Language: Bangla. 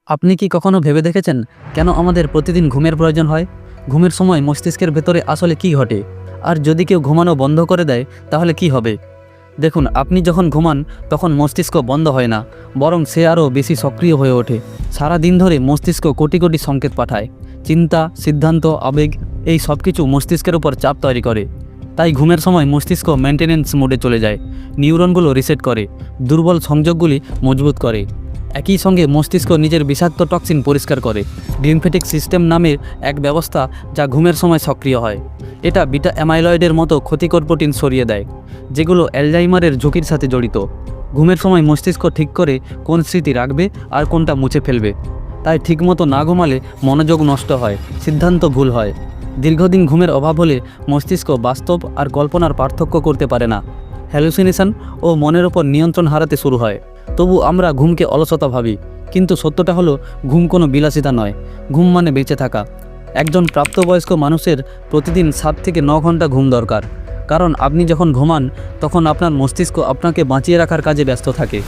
আপনি কি কখনো ভেবে দেখেছেন কেন আমাদের প্রতিদিন ঘুমের প্রয়োজন হয়? ঘুমের সময় মস্তিষ্কের ভেতরে আসলে কি ঘটে? আর যদি কেউ ঘুমানো বন্ধ করে দেয় তাহলে কি হবে? দেখুন, আপনি যখন ঘুমান তখন মস্তিষ্ক বন্ধ হয় না, বরং সে আরও বেশি সক্রিয় হয়ে ওঠে। সারা দিন ধরে মস্তিষ্ক কোটি কোটি সংকেত পাঠায়। চিন্তা, সিদ্ধান্ত, আবেগ, এই সব কিছু মস্তিষ্কের উপর চাপ তৈরি করে। তাই ঘুমের সময় মস্তিষ্ক মেনটেনেন্স মোডে চলে যায়। নিউরনগুলো রিসেট করে, দুর্বল সংযোগগুলি মজবুত করে। একই সঙ্গে মস্তিষ্ক নিজের বিষাক্ত টক্সিন পরিষ্কার করে। লিম্ফেটিক সিস্টেম নামের এক ব্যবস্থা যা ঘুমের সময় সক্রিয় হয়। এটা বিটা অ্যামাইলয়েডের মতো ক্ষতিকর প্রোটিন সরিয়ে দেয়, যেগুলো অ্যালজাইমারের ঝুঁকির সাথে জড়িত। ঘুমের সময় মস্তিষ্ক ঠিক করে কোন স্মৃতি রাখবে আর কোনটা মুছে ফেলবে। তাই ঠিকমতো না ঘুমালে মনোযোগ নষ্ট হয়, সিদ্ধান্ত ভুল হয়। দীর্ঘদিন ঘুমের অভাব হলে মস্তিষ্ক বাস্তব আর কল্পনার পার্থক্য করতে পারে না। হ্যালুসিনেশন ও মনের ওপর নিয়ন্ত্রণ হারাতে শুরু হয়। তবু আমরা ঘুমকে অলসতা ভাবি, কিন্তু সত্যটা হলো ঘুম কোনো বিলাসিতা নয়। ঘুম মানে বেঁচে থাকা। একজন প্রাপ্তবয়স্ক মানুষের প্রতিদিন 7 থেকে 9 ঘন্টা ঘুম দরকার, কারণ আপনি যখন ঘুমান তখন আপনার মস্তিষ্ক আপনাকে বাঁচিয়ে রাখার কাজে ব্যস্ত থাকে।